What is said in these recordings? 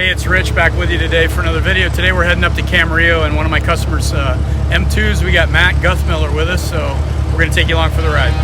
Hey, it's Rich back with you today for another video. Today we're heading up to Camarillo and one of my customers' M2s. We got Matt Guthmiller with us, so we're going to take you along for the ride.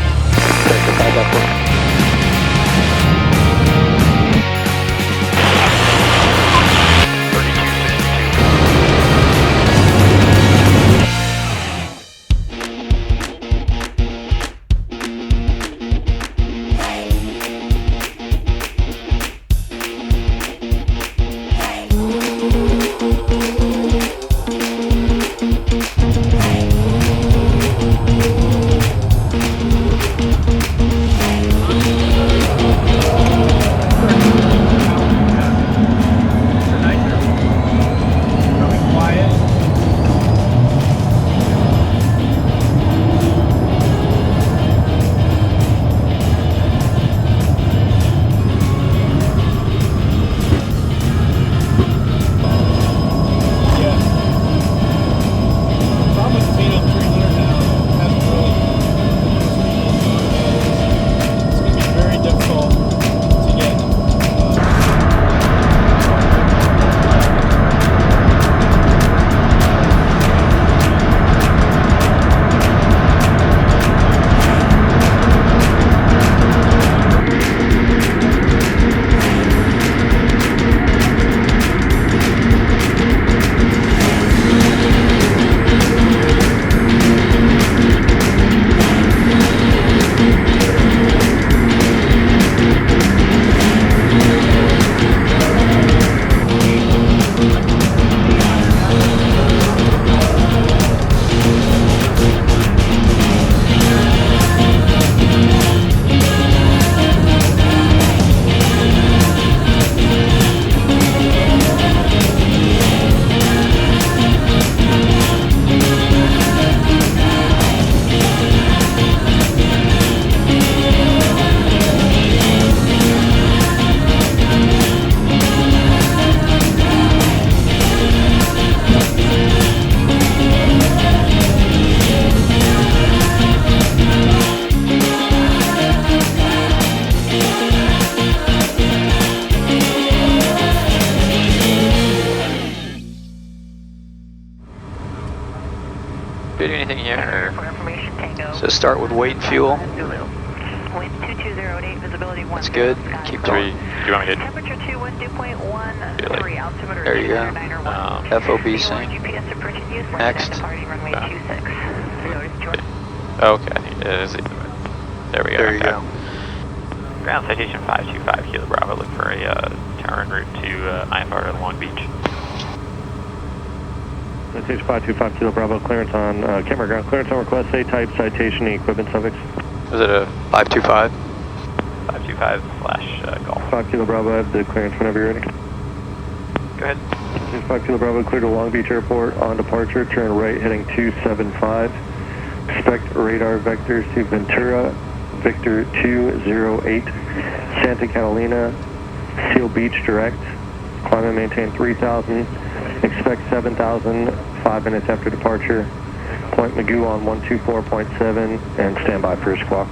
Do anything here? So start with weight and fuel. That's good. Keep going. Do you want me to? Temperature 212.13, altimeter there you go. 991. FOB sync. Next. Okay, I think it is. There we go. There you go. Ground citation 525 Kilo Bravo. Look for a turn en route to IFR to Long Beach. Citation 525 Kilo Bravo, clearance on camera ground. Clearance on request, say type, citation, equipment suffix. Was it a 525? 525 / Golf. 5 Kilo Bravo, I have the clearance whenever you're ready. Go ahead. Citation 5 Kilo Bravo, clear to Long Beach Airport on departure, turn right heading 275. Expect radar vectors to Ventura, Victor 208, Santa Catalina, Seal Beach direct. Climb and maintain 3,000. Expect 7,000, 5 minutes after departure. Point Magoo on 124.7 and stand by for a squawk.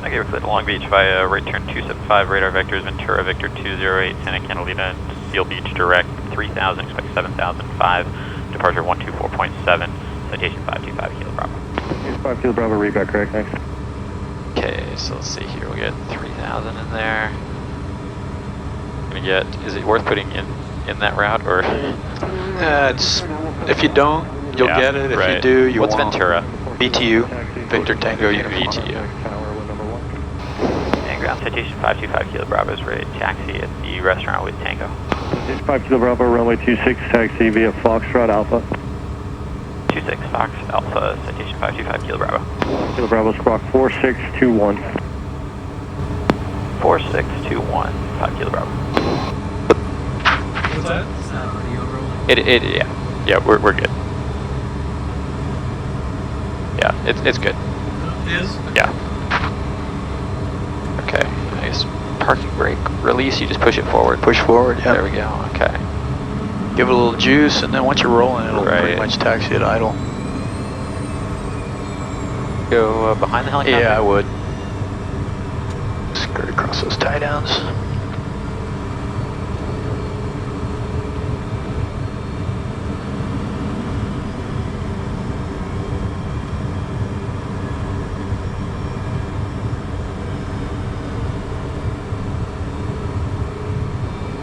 Okay, we're clear to Long Beach via right turn 275, radar vectors Ventura, Victor 208, Santa Catalina, Seal Beach direct, 3,000, expect 7,005, departure 124.7, citation 525 Kilo Bravo. 5 Kilo Bravo, read back correct, thanks. Okay, so let's see here. We'll get 3,000 in there. Gonna get, is it worth putting in that route or? It's, if you don't, you'll get it. If you do, you won't. What's Ventura? BTU, Victor Tango Uniform. BTU. And ground citation 525 Kilo Bravo is ready to taxi at the restaurant with Tango. 5 Kilo Bravo, runway 26, taxi via Foxtrot Alpha. 26 Fox Alpha, citation 525 Kilo Bravo. Kilo Bravo, squawk 4621. 4621, 5 Kilo Bravo. What's that? Yeah, we're good. Yeah, it's good. It is? Yeah. Okay, I guess parking brake release, you just push it forward. Push forward, yeah. There we go, okay. Give it a little juice, and then once you're rolling, it'll pretty much taxi at idle. Go behind the helicopter? Yeah, I would. Skirt across those tie downs.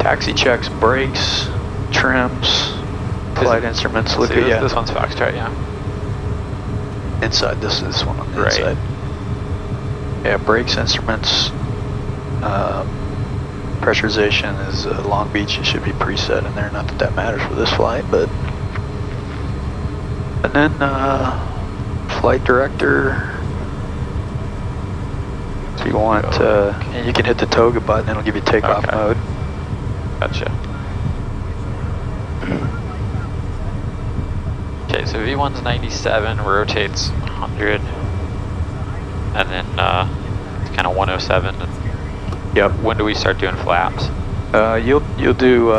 Taxi checks, brakes, trims, flight instruments. Look at this one's Foxtrot, yeah. Inside, this one on the Right. inside. Yeah, brakes, instruments, pressurization is Long Beach. It should be preset in there. Not that that matters for this flight, but. And then flight director. If you want, and you can hit the toga button. It'll give you takeoff mode. Gotcha. Okay, so V1's 97, rotates 100, and then it's kind of 107. Yep. When do we start doing flaps? You'll do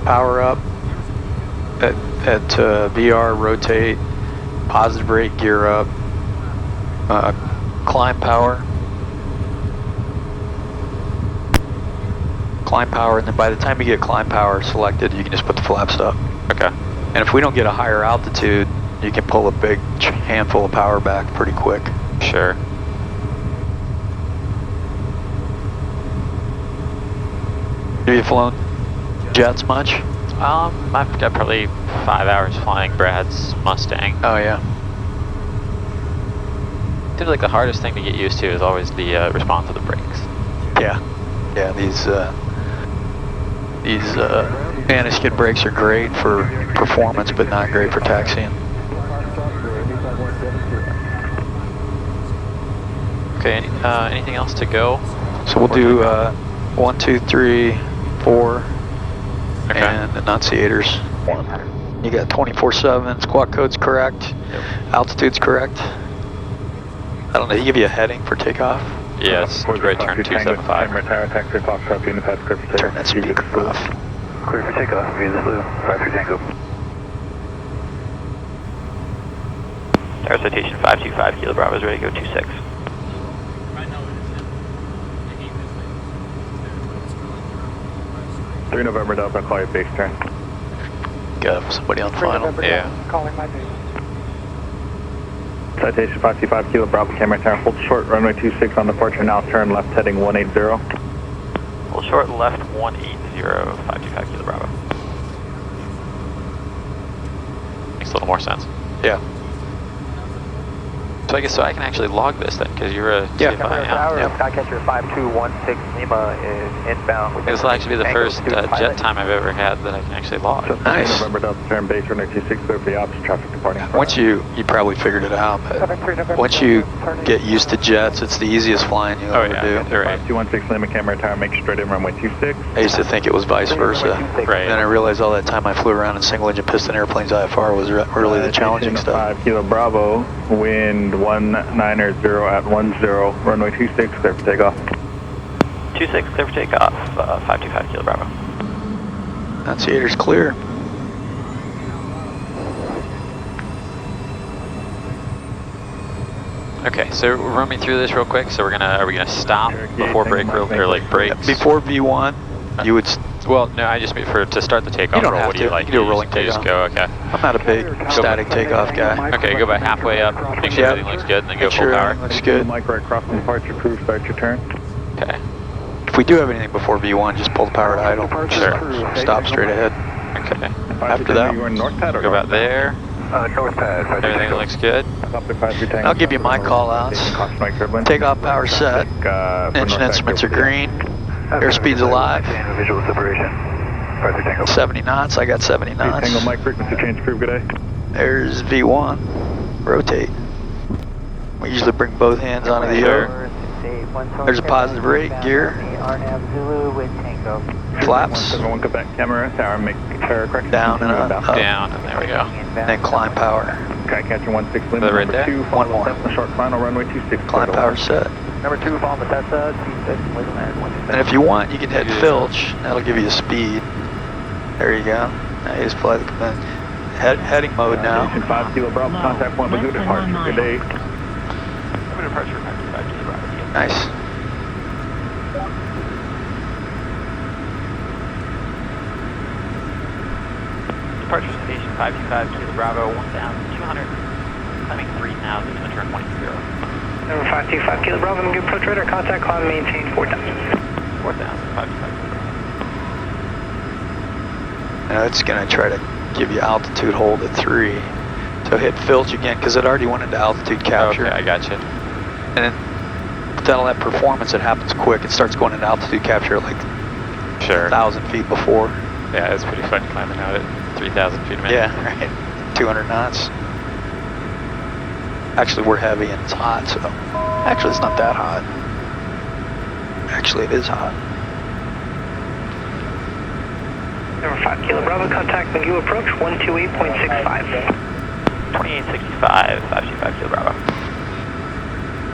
power up at VR, rotate, positive rate, gear up, climb power, and then by the time you get climb power selected, you can just put the flaps up. Okay. And if we don't get a higher altitude, you can pull a big handful of power back pretty quick. Sure. Have you flown jets much? I've got probably 5 hours flying Brad's Mustang. Oh yeah. Seems like the hardest thing to get used to is always the response of the brakes. Yeah. Yeah, these anti-skid brakes are great for performance, but not great for taxiing. Okay, anything else to go? So we'll do 1, 2, 3, 4, Okay. and enunciators. You got 24/7. Squawk code's correct. Yep. Altitude's correct. I don't know. He give you a heading for takeoff. Yes, right turn 275. Turn that speaker off. Clear for takeoff, via the blue, 53 Tango. Tower Citation 525, Kilo Bravo is ready to go 26. November Delta, call your base turn. Got somebody on final. Yeah. Calling my base. Citation 525, Kilo Bravo, camera turn, hold short, runway 26 on departure, now turn left heading 180. Hold short left 180, 525 Kilo Bravo. Makes a little more sense. Yeah. So I can actually log this then, because you're a Yeah. CFI. Skycatcher 5216 Lima is inbound. This will actually be the first jet time I've ever had that I can actually log. Nice. November Delta, turn base, runway 26, clear for the opposite traffic departing. Once you probably figured it out, but once you get used to jets, it's the easiest flying you'll Oh ever yeah, do. you're right. 5216 Lima, camera turn, make straight in runway 26. I used to think it was vice versa. Right. Then I realized all that time I flew around in single engine piston airplanes, IFR was really the challenging stuff. 5 Kilo Bravo, wind 190 at 10, runway 26, clear for takeoff. 26, clear for takeoff, 525 Kilo Bravo. Enunciator's clear. Okay, so run me through this real quick. So are we gonna stop before break or like brakes? Before V1, you would. Well, no, I just mean to start the takeoff. You don't roll, have what do you to. like? You do a rolling just takeoff. go. Okay. I'm not a big static takeoff guy. Okay, go about halfway up. Make sure Yeah. everything looks good, and then go Make full sure power. everything looks good. Mike right across from departure, crew, start your turn. Okay. If we do have anything before V1, just pull the power to idle. Sure. Stop straight ahead. Okay. After that, You're in north pad or Go about there. north pad. Everything looks good. I'll give you my call outs. Takeoff power set. Engine instruments are green. Airspeed's alive. Visual separation. 70 knots. I got 70 knots. Tango Mike, frequency change, crew, good day. There's V1. Rotate. We usually bring both hands onto the yoke. There's a positive rate, gear. Flaps. 171 Quebec, camera, tower, make correction. Down and up. Down, and there we go. Then climb power. Skycatcher 16 Is that limit, right number there? 2, One more. short final, runway 26. Climb power set. Number 2, follow Matessa, 26, Lima. And if you want, you can hit Filch. That'll give you a speed. There you go. Now you just fly the command. Heading mode now. 5 Kilo Bravo, contact point with new departure. Good day. Departure 525 Kilo Bravo. Nice. Departure station 525 Kilo Bravo, 1,200. Climbing 3,000, going to turn 10. Number 525 Kilo Bravo, good approach radar, contact climb, maintain 4,000. 4,000, 525 Kilo Bravo. Now it's going to try to give you altitude hold at 3. So hit filch again, because it already went into altitude capture. Okay, I got you. And then with all that performance, it happens quick. It starts going into altitude capture at like Sure. 1,000 feet before. Yeah, it's pretty fun climbing out at 3,000 feet a minute. Yeah, right. 200 knots. Actually, we're heavy and it's hot, so... Actually, it's not that hot. Actually, it is hot. Number 5 Kilo Bravo, contact McGill approach 128.65. 2865, 525 Kilo Bravo.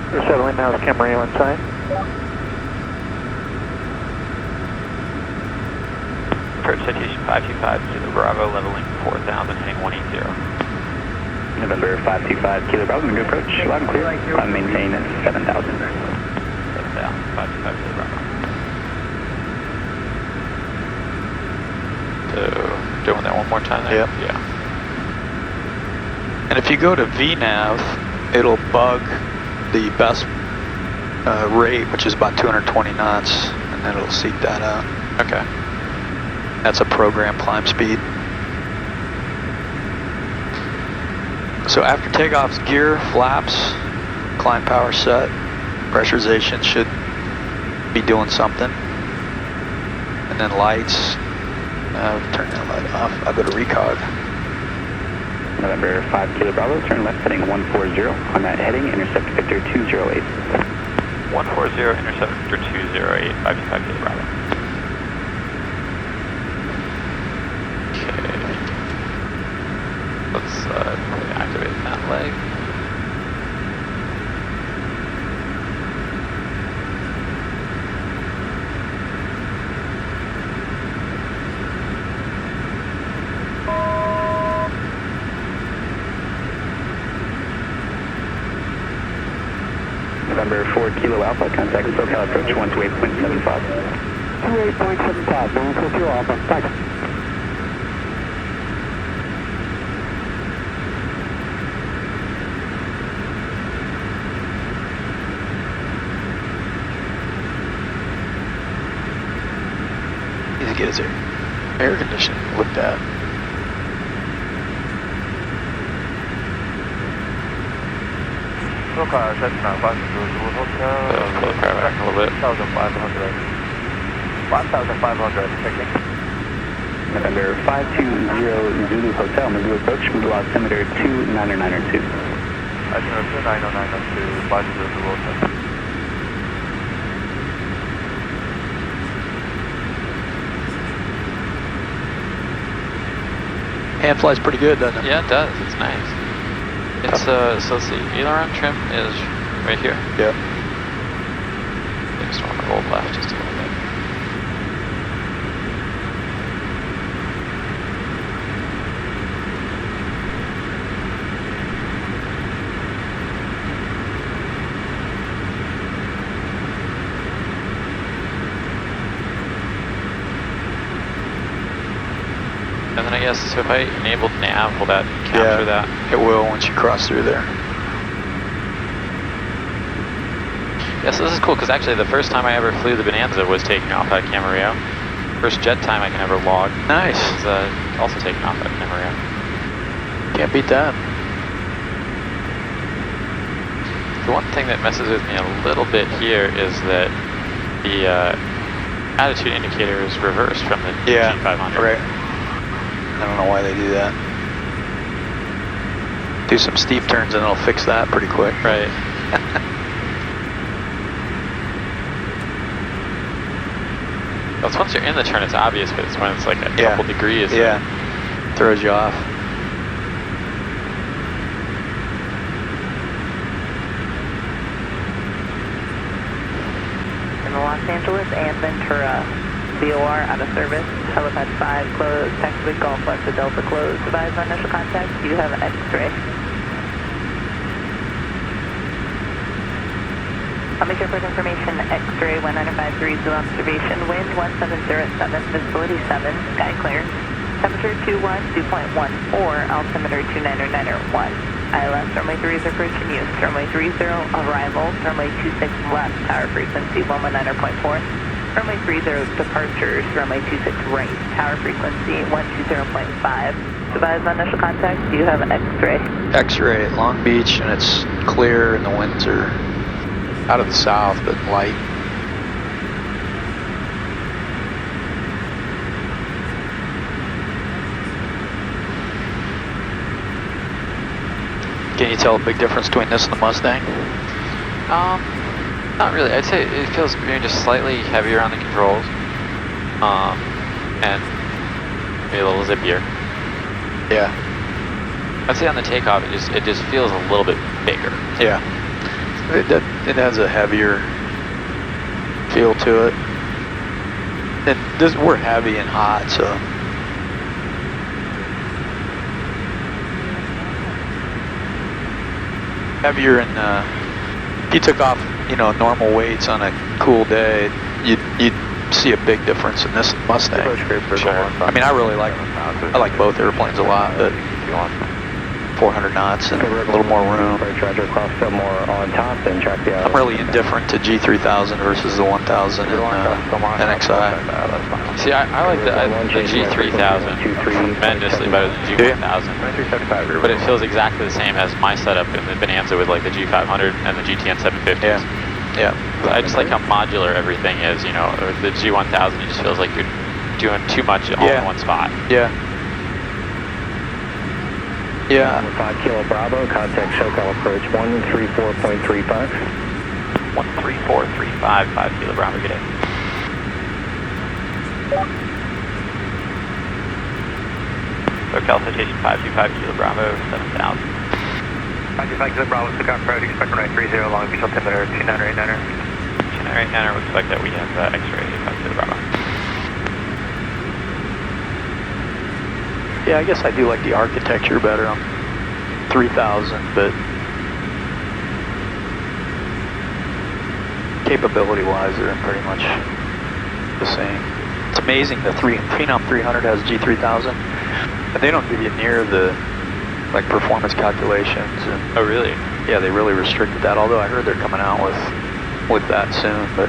We're settling now with Camarillo inside. Approach Citation 525 Kilo Bravo, leveling 4,000, heading 180. November 525 Kilo Bravo, McGill approach, loud and clear. I'm maintaining at 7,000. 7,000, 525 Kilo Bravo. So, doing that one more time there? Yep. Yeah. And if you go to VNAV, it'll bug the best rate, which is about 220 knots, and then it'll seek that out. Okay. That's a program climb speed. So after takeoff's gear, flaps, climb power set, pressurization should be doing something. And then lights, turn that light off. I'll go to recog. November 5 Kilo Bravo, turn left heading 140. On that heading, intercept Victor 208. 140, intercept Victor 208, 525 Kilo Bravo. Okay. Let's activate that leg. November 4 Kilo Alpha, contact SoCal approach 128.75. 28.75, November 4 Kilo Alpha, thanks. Need to get his air conditioning looked at. Pull the car back a little bit. 1,500. 1,500, checking. November 520 Zulu Hotel, Mizzou approach, Mizzou altimeter 29902. Altimeter 29902, 5 Zulu Hotel. Hand flies pretty good, doesn't it? Yeah, it does. It's nice. It's, so let's see, aileron trim is right here. Yep. I just want to roll left just a little bit. And then I guess, so if I enabled nav, will that capture that? It will once you cross through there. Yeah, so this is cool, because actually the first time I ever flew the Bonanza was taking off at Camarillo. First jet time I can ever log. Nice. Was also taking off at Camarillo. Can't beat that. The one thing that messes with me a little bit here is that the attitude indicator is reversed from the G500. Right. I don't know why they do that. Do some steep turns and it'll fix that pretty quick. Right. Well, once you're in the turn, it's obvious, but it's when it's like a couple degrees. Yeah. Throws you off. In Los Angeles and Ventura, VOR out of service, helipad 5 closed, taxiway Golf Alpha Delta closed, advise on initial contact, you have an X-ray. I'll make your first information, X-ray 1953 Zoo observation, wind 1707, visibility 7, sky clear, temperature 212.14, altimeter 29901. ILS runway 30 approaching you, runway 30 arrival, runway 26 left, tower frequency 119.4. Runway 30 departures, runway 26 right, tower frequency 120.5. Advise on initial contact, do you have an X-ray? X-ray at Long Beach, and it's clear, and the winds are out of the south, but light. Can you tell a big difference between this and the Mustang? Not really. I'd say it feels maybe just slightly heavier on the controls, and maybe a little zippier. Yeah. I'd say on the takeoff, it just feels a little bit bigger. Yeah. It has a heavier feel to it. And we're heavy and hot, so. Heavier and if you took off, normal weights on a cool day, you'd see a big difference in this Mustang. Sure. I mean, I like both airplanes a lot, but 400 knots and a little more room. I'm really indifferent to G3000 versus the 1000 and NXI. See, I like the G3000 tremendously better than G1000, but it feels exactly the same as my setup in the Bonanza with like the G500 and the GTN 750s. Yeah. But I just like how modular everything is. The G1000, it just feels like you're doing too much all in one spot. Yeah. Yeah. 5 Kilo Bravo, contact SoCal approach 134.35. 13435, 5 Kilo Bravo, good day. SoCal Citation 525 Kilo Bravo, 7000. 525 Kilo Bravo, SoCal approach, expect runway 30, long beach altimeter 2989er. 2989er, we expect that we have X-ray 5 Kilo Bravo. Yeah, I guess I do like the architecture better on 3000, but capability-wise, they're pretty much the same. It's amazing the Phenom 300 has G3000, and they don't give you near the performance calculations. And Oh, really? yeah, they really restricted that. Although I heard they're coming out with that soon, but.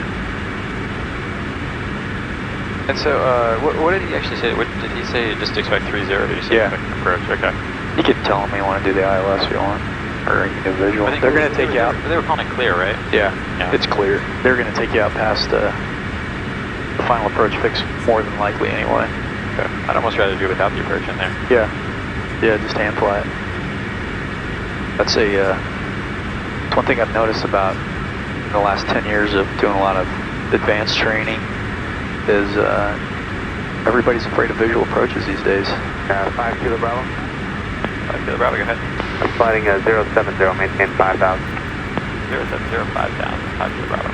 And so, what did he actually say? What did he say? Just expect 30? Or did he say expect an approach? Okay. You can tell them you want to do the ILS if you want, or you can do visual. They're going to take you out. They were calling it clear, right? Yeah, it's clear. They're going to take you out past the final approach fix more than likely anyway. Okay. I'd almost rather do it without the approach in there. Yeah, just hand fly it. That's it's one thing I've noticed about in the last 10 years of doing a lot of advanced training is everybody's afraid of visual approaches these days. 5 Kilo Bravo. 5 Kilo Bravo, go ahead. I'm flying 070, maintain 5000. 070, 5000, 5 Kilo Bravo.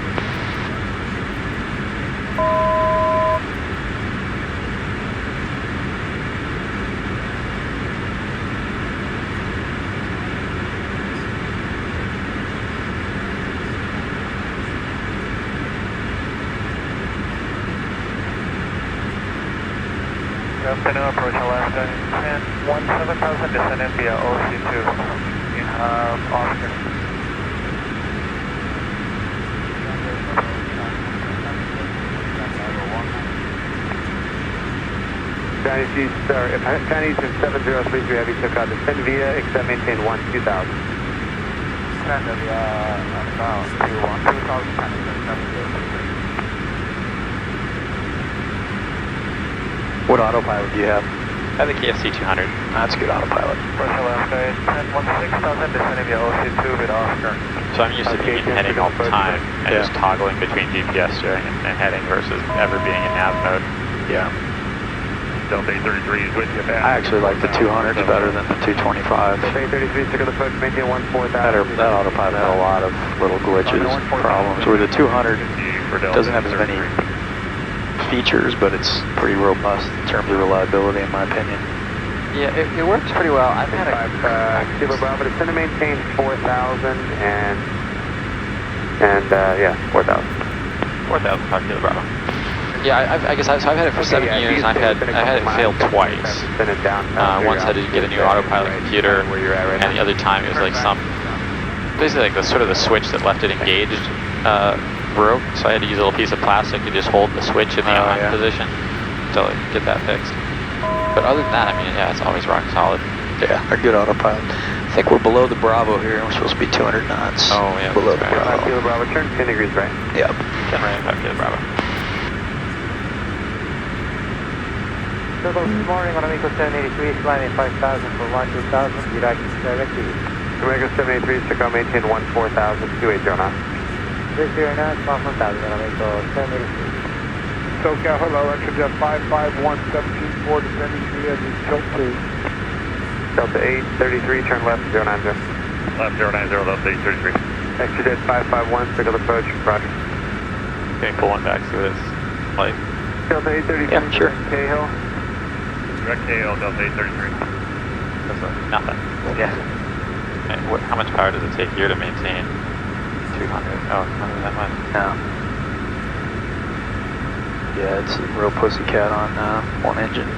Afternoon, approach Alaska, and 17,000 descending via OC2. You have Oscar. Chinese in 7033, heavy took out, descend via, except maintain 2000. Descend via, about 2000 Chinese in 7033. What autopilot do you have? I have the KFC 200. That's good autopilot. Approach Alaska, 1016,000 descending via OC2 with Oscar. So I'm used to being in heading all the time and just toggling between GPS steering and heading versus ever being in nav mode. Yeah. Delta 833 is with you back. I actually like the 200s better than the 225s. Delta 833 took the approach, maintain 14,000. That autopilot had a lot of little glitches, problems, where the 200 doesn't have as many features, but it's pretty robust in terms of reliability, in my opinion. Yeah, it works pretty well. I've had a... Kilo Bravo, it's going to maintain 4,000 and 4,000. 4,000, 5 Kilo Bravo. Yeah, I guess I've had it for 7 years, and I've had it fail twice. Once I had to get a new autopilot computer, and the other time it was like basically like the switch that left it engaged broke, so I had to use a little piece of plastic to just hold the switch in the on yeah. position until I get that fixed. But other than that, I mean, yeah, it's always rock solid. Yeah, they're good autopilot. I think we're below the Bravo here, and we're supposed to be 200 knots. Oh, yeah, below that's the right. Bravo. Kilo Bravo, turn 10 degrees right. Yep. 10 right, 5 Kilo Bravo. So this morning on Amigo 783, climbing 5,000 for 12,000, direct directly. America 783, check out maintain 14,000, 280 knots. 309, 14,000 on Amigo 783. SoCal, hello, Extrajet 551, 17-4, descending via the tilt 2. Delta 833, turn left 090. Left 090, left 833. Extrajet 551, signal approach, roger. Okay, pull one back, see what it's like. Delta 833, Yeah, sure. Cahill. Direct KL, Delta 833. That's nothing. Yeah. And how much power does it take here to maintain 200? Oh, not that much. No. Yeah, it's a real pussycat on one engine.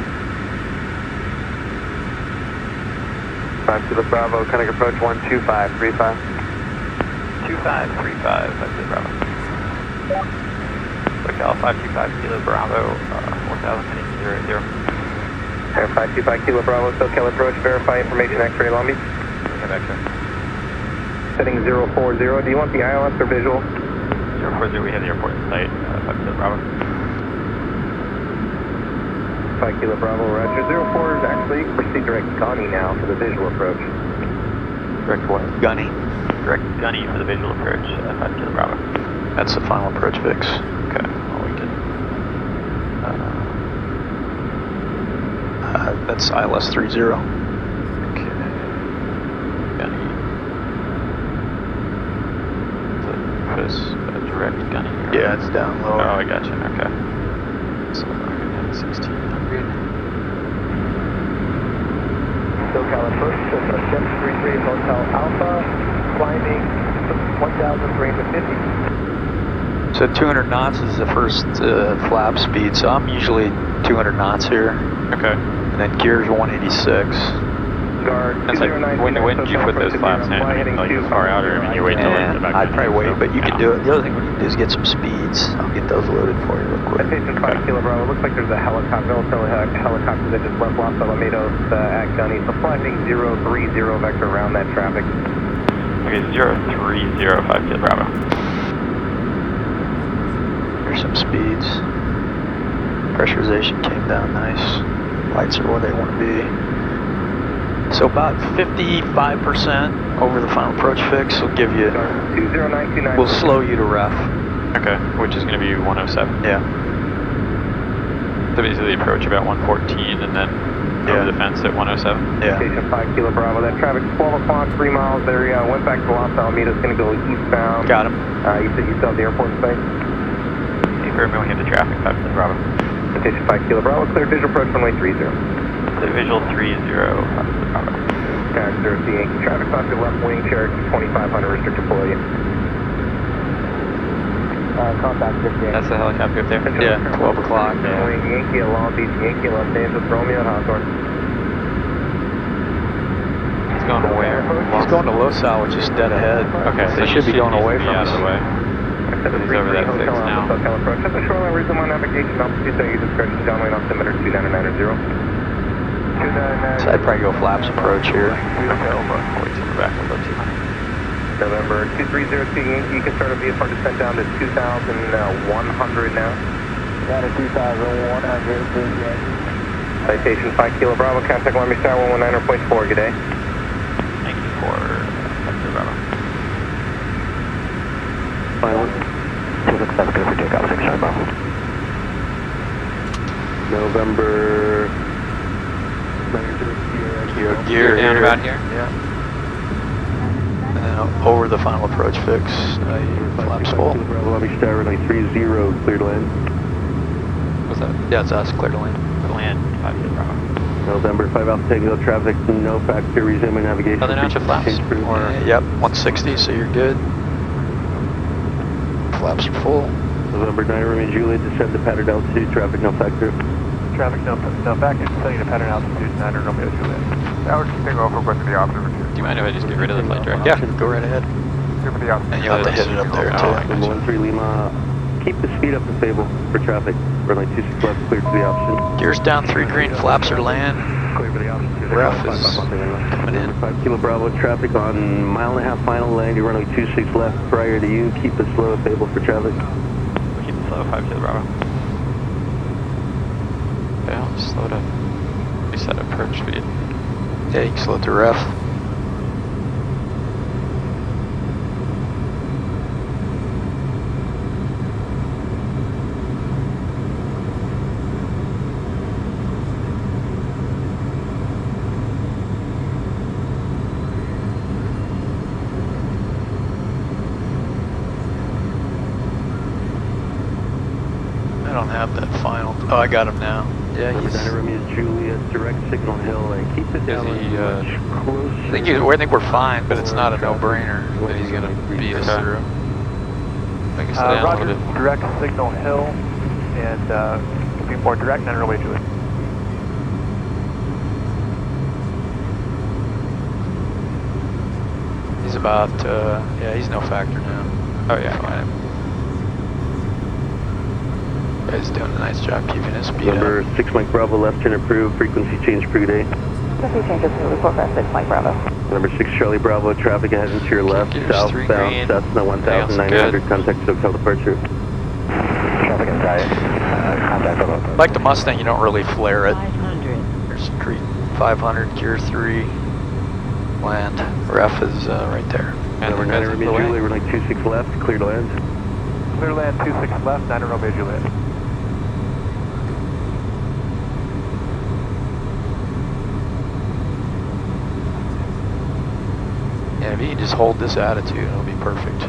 5 Kilo Bravo, Cunning approach 12535. 2535, 5 Kilo Bravo. SoCal 525 Kilo Bravo, 4,000 heading 080. Air 525 Kilo Bravo, SoCal approach, verify information, X-ray Long Beach. Okay, back there. Setting 040, do you want the ILS or visual? 040, we have the airport in sight, 5 Kilo Bravo. 5 Kilo Bravo, roger. 04 is actually proceed direct Gunny now for the visual approach. Direct what? Gunny. Direct Gunny for the visual approach, 5 Kilo Bravo. That's the final approach fix. Okay, well we can... That's ILS 30. Okay. Gunny. So, put a direct Gunny here. Yeah, it's down lower. Oh, I gotcha, okay. So, I'm going to 1600. SoCal approach, 733 Hotel Alpha, climbing 1,350. So 200 knots is the first flap speed, so I'm usually 200 knots here. Okay. And then gear's 186. Guard That's like, when did you put those flaps in? Like far out, or I mean, you wait till And the back? I'd probably wait, but you can do it. The other thing we can do is get some speeds. I'll get those loaded for you real quick. Citation 5 Kilo Bravo, looks like there's a helicopter, helicopter that just left Los Alamitos at Gunny. So flying 030 vector around that traffic. Okay, 0305 Kilo Bravo. Here's some speeds. Pressurization came down nice. Lights are where they want to be. So about 55% over the final approach fix will give you, 20929. will slow you to ref. Okay, which is going to be 107. Yeah. So basically approach about 114 and then over the fence at 107. Yeah. Station 5 Kilo Bravo, that traffic's 12 o'clock, 3 miles there. Went back to Los Alamitos, going to go eastbound. Got him. You said you still have the airport in sight? Confirming we have the traffic, 5 Kilo Bravo. Station 5 Kilo Bravo, clear visual approach runway 30. The visual 30, 5 Kilo Bravo. There's the Yankee traffic off your left wing, Cherokee 2500, restricted below you. Contact 58. That's the helicopter up there? Yeah, 12 o'clock. Yankee at Long Beach, Yankee at Los Angeles, Romeo at Hawthorne. It's going where? He's going to Losal, which is dead ahead. Okay, so they should be going away from out us. of the way. He's over that fix now. Hotel approach. At the shoreline, resume on navigation, altitude, your discretion, downwind altimeter 2990. So I'd probably go flaps approach here. November 2302 Yankee, you can start a VFR descent down to 2,100 now. Down to 2,100, please, Yankee. Citation 5 Kilo Bravo, contact Long Beach Tower 119.4, good day. Thank you for 5 Kilo Bravo. Pilot. 267, good for takeoff, 6 Bravo. November... Gear down here. about here? Yeah. And then over the final approach fix, flaps full. Bravo, Long Beach Tower, runway 30, clear to land. What's that? Yeah, it's us, clear to land. The land, 5 Kilo Bravo. November 5 Alpha, taking no traffic, no factor, resuming navigation. Are they not your flaps? Or, yep, 160, so you're good. Flaps are full. November 9, Romeo Juliet, descend to pattern altitude, traffic no factor. Traffic no factor, setting to pattern altitude 9 Romeo Juliet. Now we're keeping over with the observer. Do you mind if I just get rid of the flight director? Yeah, go right ahead. clear for the option. And you'll have to hit it up there too. 13 Lima, keep the speed up and stable for traffic. Runway 26 left, clear to the option. Gears down, 3 green, flaps are land. Clear for the option. Ref is coming in. 5 Kilo Bravo, traffic on mile-and-a-half final landing, runway 26 left prior to you. Keep it slow and stable for traffic. Keep it slow, 5 Kilo Bravo. Okay, I'll just slow to reset approach speed. Yeah, you can slow to ref. I don't have that final. Oh, I got him now. Yeah, he's. Romeo Juliet, direct signal hill, and keep it down. I think we're fine, but it's not a no-brainer that he's gonna beat us through. I guess down a Roger, little bit. direct signal hill, and be more direct and runway to it. He's about, yeah, he's no factor now. Oh yeah, fine. Guy's doing a nice job keeping his speed Number up. 6 Mike Bravo, left turn approved, frequency change approved A. Frequency changes to report for 6 Mike Bravo. Number 6 Charlie Bravo, traffic ahead and to your left, Gears 3 southbound, green. Cessna 1900, contact SoCal departure. Traffic inside. Contact below. Like the Mustang, you don't really flare it. 500. There's Creek 500, Gear 3, land. Ref is right there. Number 9 Romeo Juliet, runway 26 left, clear to land. Clear land 26 left, 9 Romeo Juliet. Yeah, if you can just hold this attitude, it'll be perfect.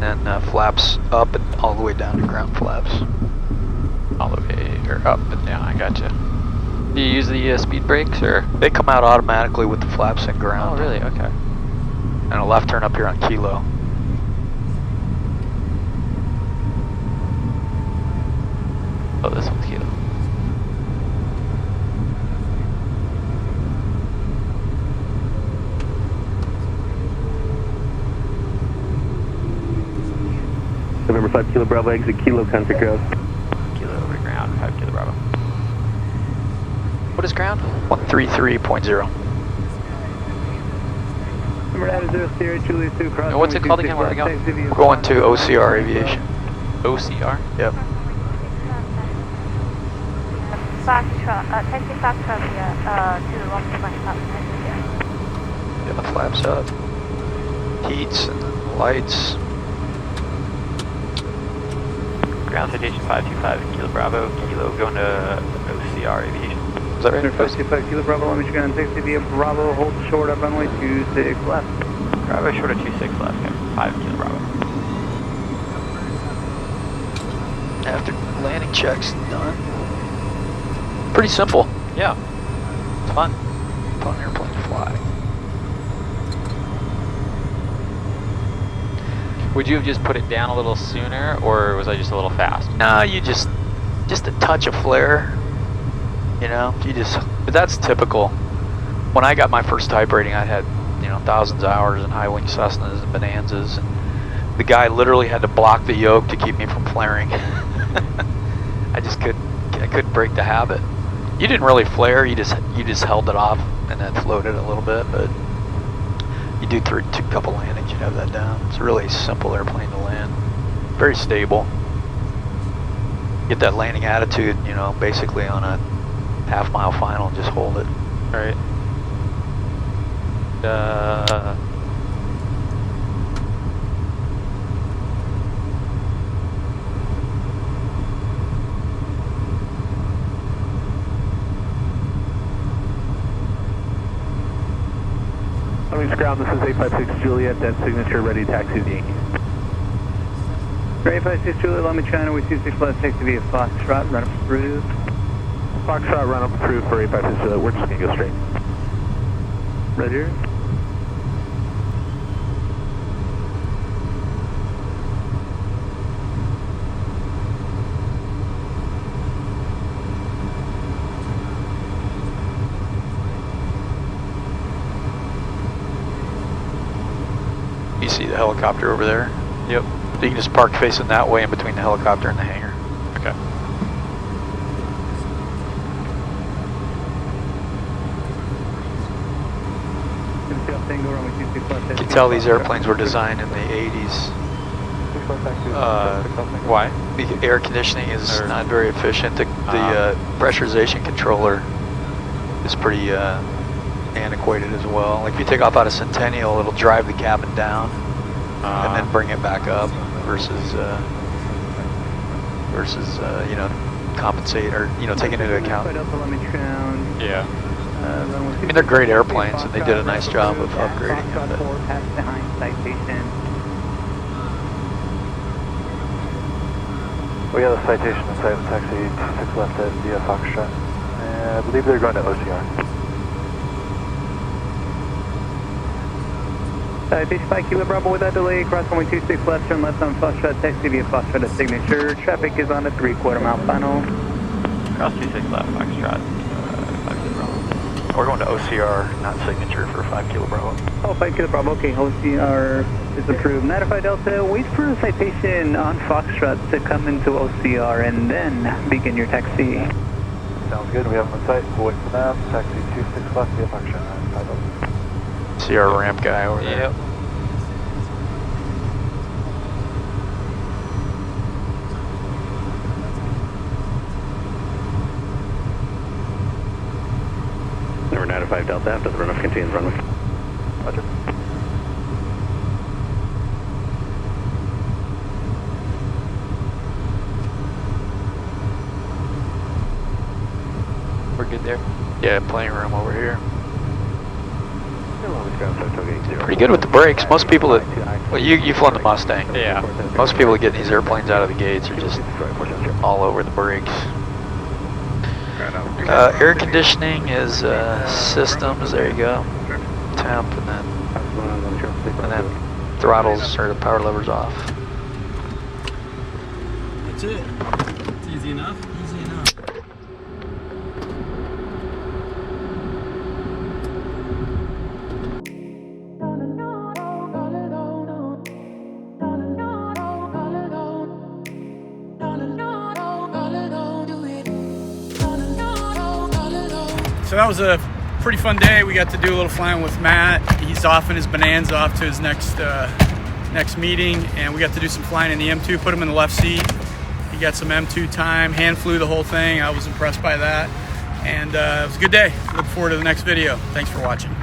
And then flaps up and all the way down to ground flaps. All the way, or up and down, I gotcha. Do you use the speed brakes, or? They come out automatically with the flaps and ground. Oh, really? Okay. And a left turn up here on Kilo. Oh, this one's Kilo. November 5 Kilo Bravo, exit Kilo, contact ground. Kilo over ground, 5 Kilo Bravo. What is ground? 133.0. Number 9 Sierra Juliet 2, cross. And what's it called again? Where are we going? We're going to OCR Aviation. OCR? Yep. Taxi Foxtrot here, to 125 Get the flaps up. Heats and lights. Ground citation 525 Kilo Bravo, Kilo going to OCR Aviation. Is that right? 525 Kilo Bravo, let me check on taxi via Bravo, hold short up runway 26 left. Bravo short of 26 left, 5 Kilo Bravo. After landing checks done. Pretty simple. Yeah. It's fun. Fun airplane to fly. Would you have just put it down a little sooner, or was I just a little fast? No, you just a touch of flare. You know, but that's typical. When I got my first type rating, I had, thousands of hours in high wing Cessnas and Bonanzas, and the guy literally had to block the yoke to keep me from flaring. I couldn't break the habit. You didn't really flare, you just held it off and then floated a little bit, but you do two couple landings, you'd have that down. It's a really simple airplane to land. Very stable. Get that landing attitude, basically on a half-mile final and just hold it. Right. Army's ground, this is 856 Juliet, that signature ready taxi to Yankee. Gray 56 Julie, Lima China, we 26 left, taxi via Foxtrot, run up approved. Foxtrot, run up approved for 856 Julie. We're just going to go straight. Roger. You see the helicopter over there? Yep. You can just park facing that way in between the helicopter and the hangar. Okay. You can tell these airplanes were designed in the 80s. Why? The air conditioning is not very efficient. The pressurization controller is pretty antiquated as well. Like if you take off out of Centennial, it'll drive the cabin down and then bring it back up versus you know, compensate or, you know, taking into account. Yeah. I mean, they're great airplanes and they did a nice job of upgrading them. We got a citation inside the taxi 26 left at via Foxtrot. I believe they're going to OCR. Citation 5 Kilo Bravo without delay, cross runway 26 left, turn left on Foxtrot, taxi via Foxtrot at signature. Traffic is on a 3/4 mile final. Cross 26 left, Foxtrot, 5 Kilo Bravo. We're going to OCR, not signature for 5 Kilo Bravo. Oh, 5 Kilo Bravo, okay, OCR is approved. 95 Delta, wait for a citation on Foxtrot to come into OCR and then begin your taxi. Sounds good, we have them in sight, we'll wait for them. Taxi 26 left via Foxtrot, 5 Delta. See our ramp guy over there. Yep. Number 95 Delta, after the runoff contains runway. Roger. We're good there. Yeah, plenty of room over here. Pretty good with the brakes. Most people that, well, you've flown the Mustang. Yeah. Most people that get these airplanes out of the gates are just all over the brakes. Air conditioning is systems. There you go. Temp and then throttles or the power levers off. That's it. It's easy enough. Easy enough. So that was a pretty fun day. We got to do a little flying with Matt. He's off in his Bonanza, off to his next meeting, and we got to do some flying in the M2. Put him in the left seat. He got some M2 time. Hand flew the whole thing. I was impressed by that, and it was a good day. Look forward to the next video. Thanks for watching.